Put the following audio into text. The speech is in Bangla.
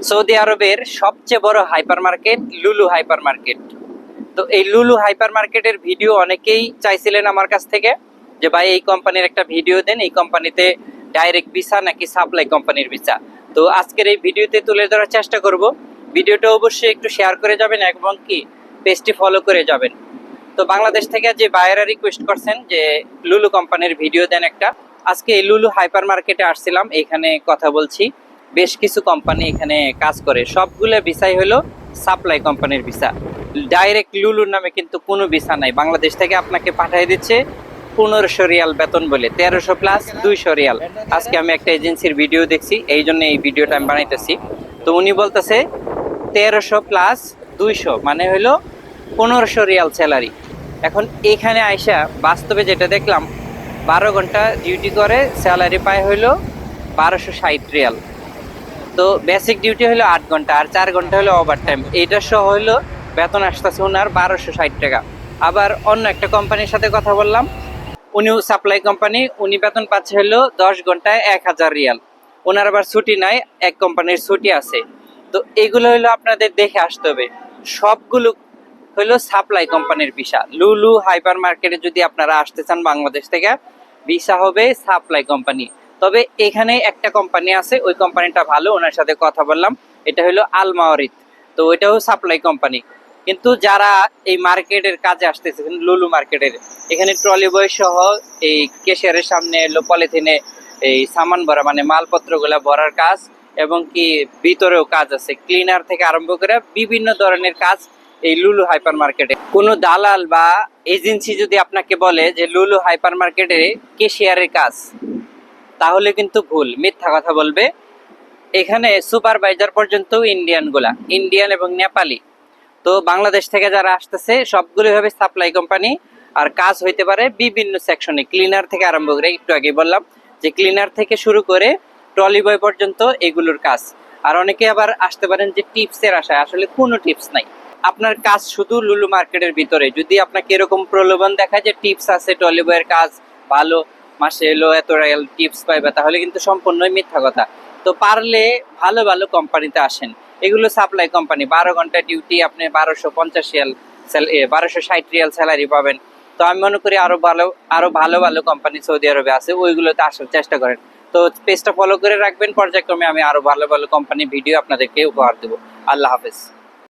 সৌদি আরবের সবচেয়ে বড় হাইপার মার্কেট লুলু হাইপার মার্কেট। তো এই লুলু হাইপার মার্কেটের ভিডিও অনেকেই চাইছিলেন আমার কাছ থেকে যে ভাই এই কোম্পানির একটা ভিডিও দেন, এই কোম্পানিতে ডাইরেক্ট ভিসা নাকি সাপ্লাই কোম্পানির ভিসা। তো আজকের এই ভিডিওতে তুলে ধরার চেষ্টা করব। ভিডিওটা অবশ্যই একটু শেয়ার করে যাবেন এবং কি পেজটি ফলো করে যাবেন। তো বাংলাদেশ থেকে যে বায়াররা রিকোয়েস্ট করছেন যে লুলু কোম্পানির ভিডিও দেন একটা, আজকে এই লুলু হাইপার মার্কেটে আসছিলাম, এখানে কথা বলছি। বেশ কিছু কোম্পানি এখানে কাজ করে, সবগুলো ভিসাই হলো সাপ্লাই কোম্পানির ভিসা। ডাইরেক্ট লুলুর নামে কিন্তু কোনো ভিসা নাই। বাংলাদেশ থেকে আপনাকে পাঠিয়ে দিচ্ছে 1500 রিয়াল বেতন বলে, 1300 প্লাস 200 রিয়াল। আজকে আমি একটা এজেন্সির ভিডিও দেখছি, এই জন্য এই ভিডিওটা আমি বানাইতেছি। তো উনি বলতেছে 1300 প্লাস 200 মানে হলো 1500 রিয়াল স্যালারি। এখন এখানে আইসা বাস্তবে যেটা দেখলাম, 12 ঘন্টা ডিউটি করে স্যালারি পায় হইলো 1260 রিয়াল। তো বেসিক ডিউটি হলো 8 ঘন্টা, আর 4 ঘন্টা হলো ওভার টাইম। এইটা সহ হলো বেতন আসতেছে ওনার 1260 টাকা। আবার অন্য একটা কোম্পানির সাথে কথা বললাম, উনিও সাপ্লাই কোম্পানি, উনি বেতন পাচ্ছে হলো 10 ঘন্টায় 1000 রিয়াল। ওনার আবার ছুটি নাই, এক কোম্পানির ছুটি আছে। তো এগুলো হলো আপনাদের দেখে আসতে হবে। সবগুলো হলো সাপ্লাই কোম্পানির ভিসা। লুলু হাইপার মার্কেটে যদি আপনারা আসতে চান বাংলাদেশ থেকে, ভিসা হবে সাপ্লাই কোম্পানি। তবে এখানে একটা কোম্পানি আছে, ওই কোম্পানিটা ভালো, ওনার সাথে কথা বললাম। এটা হলো আল মাওয়ারিদ। তো ওইটাও সাপ্লাই কোম্পানি। কিন্তু যারা এই মার্কেটের কাজে আসতেছে, লুলু মার্কেটের, এখানে ট্রলি বয় সহ এই ক্যাশিয়ারের সামনে এলো পলিথিনে এই সামান ভরা, মানে মালপত্রগুলা ভরার কাজ, এবং কি ভিতরেও কাজ আছে, ক্লিনার থেকে আরম্ভ করে বিভিন্ন ধরনের কাজ এই লুলু হাইপার মার্কেটে। কোনো দালাল বা এজেন্সি যদি আপনাকে বলে যে লুলু হাইপার মার্কেটে ক্যাশিয়ারের কাজ, তাহলে কিন্তু ভুল, মিথ্যা কথা বলবে। এখানে সুপারভাইজার পর্যন্ত ইন্ডিয়ান এবং নেপালি। তো বাংলাদেশ থেকে যারা আসতেছে সবগুলো হবে সাপ্লাই কোম্পানি। আর কাজ হইতে পারে বিভিন্ন সেকশনে, ক্লিনার থেকে আরম্ভ করে, একটু আগে বললাম যে ক্লিনার থেকে শুরু করে ট্রলি বয় পর্যন্ত এগুলোর কাজ। আর অনেকে আবার আসতে পারেন যে টিপসের আশায়, আসলে কোনো টিপস নাই। আপনার কাজ শুধু লুলু মার্কেটের ভিতরে। যদি আপনাকে এরকম প্রলোভন দেখায় যে টিপস আছে, ট্রলি বয়ের কাজ ভালো, মাসে এলো এত রিয়াল টিপস পাইবে, তাহলে কিন্তু সম্পূর্ণই মিথ্যা কথা। তো পারলে ভালো ভালো কোম্পানিতে আসেন। এগুলো সাপ্লাই কোম্পানি, 12 ঘন্টা ডিউটি, আপনি 1250 রিয়াল 1260 রিয়াল স্যালারি পাবেন। তো আমি মনে করি আরো ভালো ভালো কোম্পানি সৌদি আরবে আছে, ওইগুলোতে আসার চেষ্টা করেন। তো পেজটা ফলো করে রাখবেন, পর্যায়ক্রমে আমি আরো ভালো ভালো কোম্পানি ভিডিও আপনাদেরকে উপহার দেবো। আল্লাহ হাফেজ।